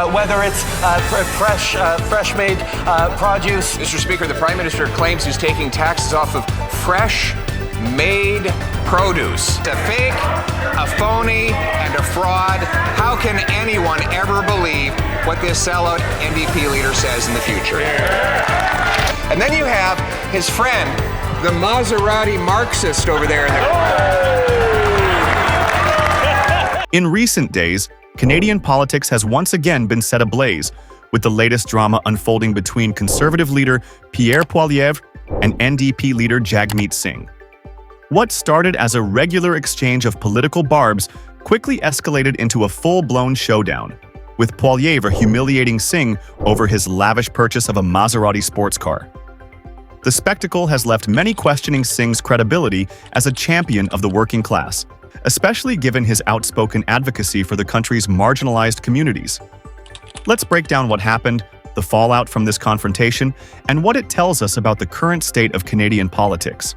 Whether it's fresh-made produce. Mr. Speaker, the Prime Minister claims he's taking taxes off of fresh-made produce. A fake, a phony, and a fraud. How can anyone ever believe what this sellout NDP leader says in the future? And then you have his friend, the Maserati Marxist over there. In recent days, Canadian politics has once again been set ablaze, with the latest drama unfolding between Conservative leader Pierre and NDP leader Jagmeet Singh. What started as a regular exchange of political barbs quickly escalated into a full-blown showdown, with Poilievre humiliating Singh over his lavish purchase of a Maserati sports car. The spectacle has left many questioning Singh's credibility as a champion of the working class, especially given his outspoken advocacy for the country's marginalized communities. Let's break down what happened, the fallout from this confrontation, and what it tells us about the current state of Canadian politics.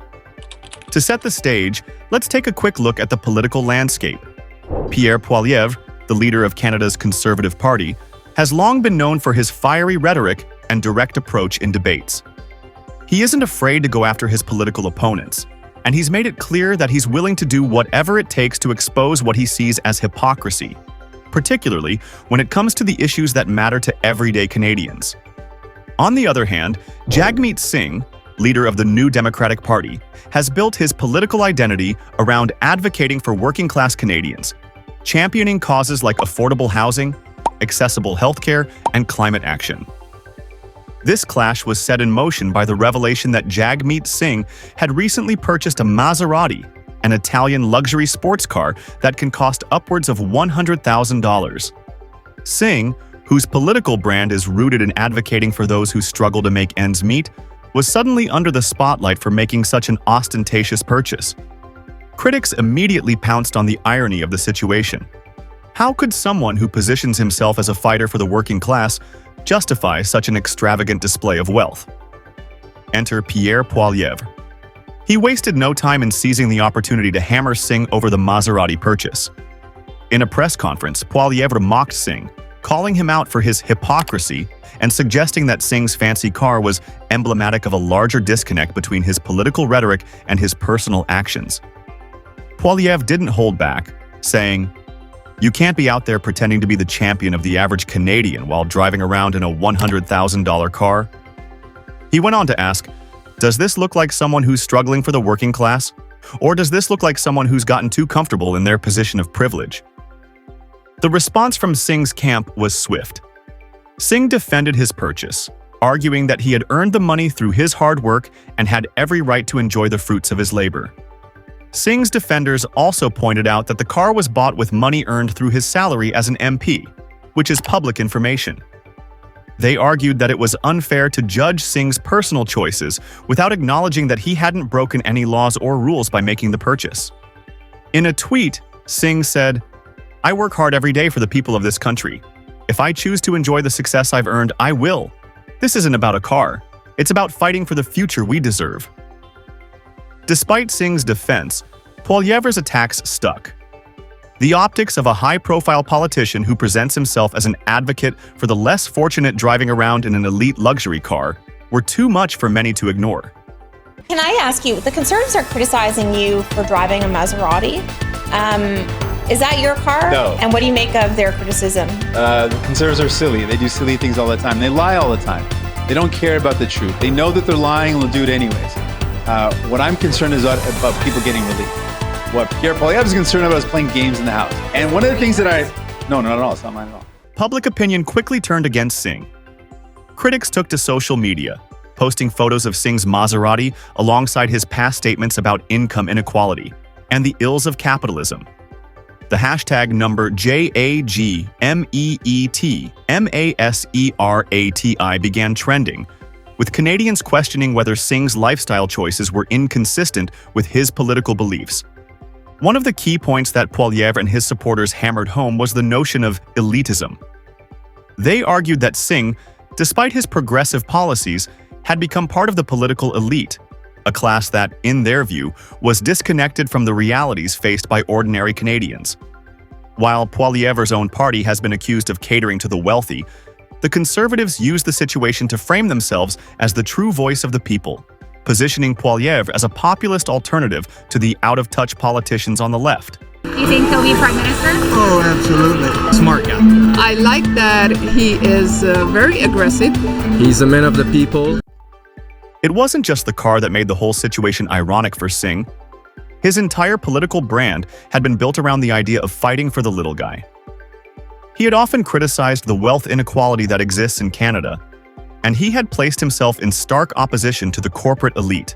To set the stage, let's take a quick look at the political landscape. Pierre Poilievre, the leader of Canada's Conservative Party, has long been known for his fiery rhetoric and direct approach in debates. He isn't afraid to go after his political opponents, and he's made it clear that he's willing to do whatever it takes to expose what he sees as hypocrisy, particularly when it comes to the issues that matter to everyday Canadians. On the other hand, Jagmeet Singh, leader of the New Democratic Party, has built his political identity around advocating for working-class Canadians, championing causes like affordable housing, accessible healthcare, and climate action. This clash was set in motion by the revelation that Jagmeet Singh had recently purchased a Maserati, an Italian luxury sports car that can cost upwards of $100,000. Singh, whose political brand is rooted in advocating for those who struggle to make ends meet, was suddenly under the spotlight for making such an ostentatious purchase. Critics immediately pounced on the irony of the situation. How could someone who positions himself as a fighter for the working class justify such an extravagant display of wealth? Enter Pierre Poilievre. He wasted no time in seizing the opportunity to hammer Singh over the Maserati purchase. In a press conference, Poilievre mocked Singh, calling him out for his hypocrisy and suggesting that Singh's fancy car was emblematic of a larger disconnect between his political rhetoric and his personal actions. Poilievre didn't hold back, saying, "You can't be out there pretending to be the champion of the average Canadian while driving around in a $100,000 car." He went on to ask, "Does this look like someone who's struggling for the working class? Or does this look like someone who's gotten too comfortable in their position of privilege?" The response from Singh's camp was swift. Singh defended his purchase, arguing that he had earned the money through his hard work and had every right to enjoy the fruits of his labor. Singh's defenders also pointed out that the car was bought with money earned through his salary as an MP, which is public information. They argued that it was unfair to judge Singh's personal choices without acknowledging that he hadn't broken any laws or rules by making the purchase. In a tweet, Singh said, "I work hard every day for the people of this country. If I choose to enjoy the success I've earned, I will. This isn't about a car. It's about fighting for the future we deserve." Despite Singh's defense, Poilievre's attacks stuck. The optics of a high-profile politician who presents himself as an advocate for the less fortunate driving around in an elite luxury car were too much for many to ignore. Can I ask you, the Conservatives are criticizing you for driving a Maserati. Is that your car? No. And what do you make of their criticism? The Conservatives are silly. They do silly things all the time. They lie all the time. They don't care about the truth. They know that they're lying and will do it anyways. What I'm concerned is about people getting relief. What Pierre Poilievre is concerned about is playing games in the House. And one of the things that No, not at all. It's not mine at all. Public opinion quickly turned against Singh. Critics took to social media, posting photos of Singh's Maserati alongside his past statements about income inequality and the ills of capitalism. The hashtag number JAGMEETMASERATI began trending, with Canadians questioning whether Singh's lifestyle choices were inconsistent with his political beliefs. One of the key points that Poilievre and his supporters hammered home was the notion of elitism. They argued that Singh, despite his progressive policies, had become part of the political elite, a class that, in their view, was disconnected from the realities faced by ordinary Canadians. While Poilievre's own party has been accused of catering to the wealthy, the Conservatives use the situation to frame themselves as the true voice of the people, positioning Poilievre as a populist alternative to the out-of-touch politicians on the left. Do you think he'll be Prime Minister? Oh, absolutely. Smart guy. I like that he is very aggressive. He's a man of the people. It wasn't just the car that made the whole situation ironic for Singh. His entire political brand had been built around the idea of fighting for the little guy. He had often criticized the wealth inequality that exists in Canada, and he had placed himself in stark opposition to the corporate elite.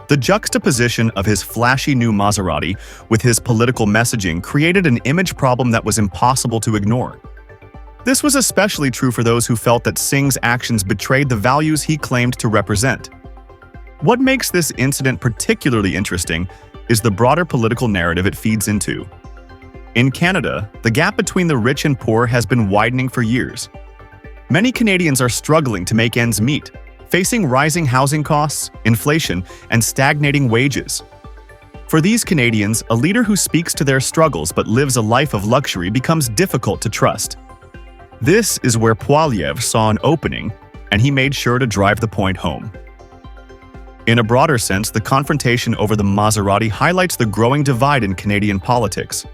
The juxtaposition of his flashy new Maserati with his political messaging created an image problem that was impossible to ignore. This was especially true for those who felt that Singh's actions betrayed the values he claimed to represent. What makes this incident particularly interesting is the broader political narrative it feeds into. In Canada, the gap between the rich and poor has been widening for years. Many Canadians are struggling to make ends meet, facing rising housing costs, inflation, and stagnating wages. For these Canadians, a leader who speaks to their struggles but lives a life of luxury becomes difficult to trust. This is where Poilievre saw an opening, and he made sure to drive the point home. In a broader sense, the confrontation over the Maserati highlights the growing divide in Canadian politics,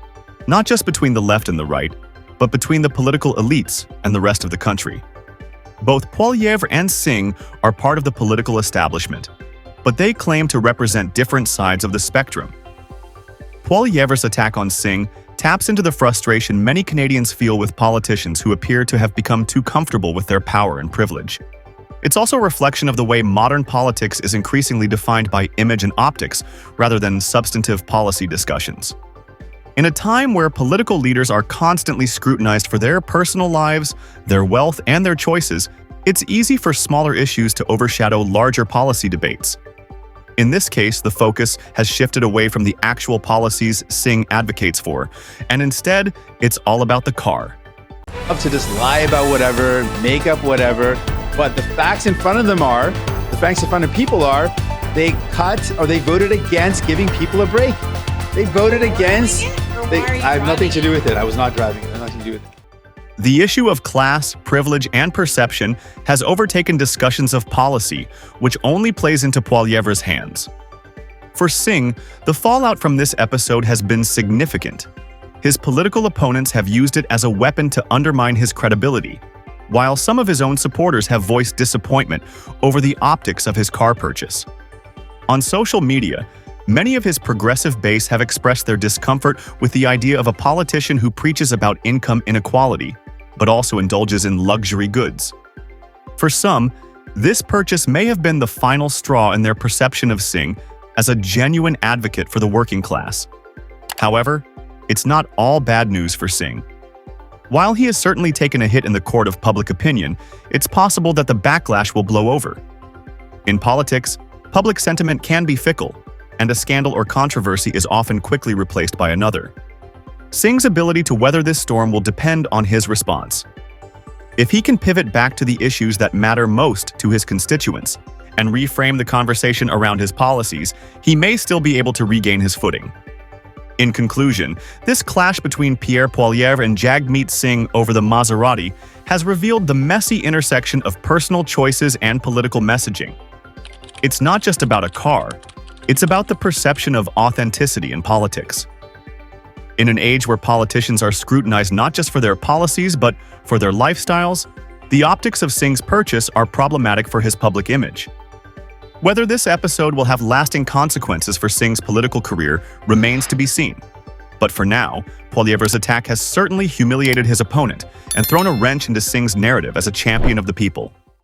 not just between the left and the right, but between the political elites and the rest of the country. Both Poilievre and Singh are part of the political establishment, but they claim to represent different sides of the spectrum. Poilievre's attack on Singh taps into the frustration many Canadians feel with politicians who appear to have become too comfortable with their power and privilege. It's also a reflection of the way modern politics is increasingly defined by image and optics rather than substantive policy discussions. In a time where political leaders are constantly scrutinized for their personal lives, their wealth, and their choices, it's easy for smaller issues to overshadow larger policy debates. In this case, the focus has shifted away from the actual policies Singh advocates for, and instead, it's all about the car. Up to just lie about whatever, make up whatever, but the facts in front of them are, the facts in front of people are, they cut or they voted against giving people a break. They voted against. I have nothing to do with it. I was not driving it. I have nothing to do with it. The issue of class, privilege, and perception has overtaken discussions of policy, which only plays into Poilievre's hands. For Singh, the fallout from this episode has been significant. His political opponents have used it as a weapon to undermine his credibility, while some of his own supporters have voiced disappointment over the optics of his car purchase. On social media, many of his progressive base have expressed their discomfort with the idea of a politician who preaches about income inequality, but also indulges in luxury goods. For some, this purchase may have been the final straw in their perception of Singh as a genuine advocate for the working class. However, it's not all bad news for Singh. While he has certainly taken a hit in the court of public opinion, it's possible that the backlash will blow over. In politics, public sentiment can be fickle, and a scandal or controversy is often quickly replaced by another. Singh's ability to weather this storm will depend on his response. If he can pivot back to the issues that matter most to his constituents and reframe the conversation around his policies, he may still be able to regain his footing. In conclusion, this clash between Pierre Poilievre and Jagmeet Singh over the Maserati has revealed the messy intersection of personal choices and political messaging. It's not just about a car. It's about the perception of authenticity in politics. In an age where politicians are scrutinized not just for their policies, but for their lifestyles, the optics of Singh's purchase are problematic for his public image. Whether this episode will have lasting consequences for Singh's political career remains to be seen. But for now, Poilievre's attack has certainly humiliated his opponent and thrown a wrench into Singh's narrative as a champion of the people.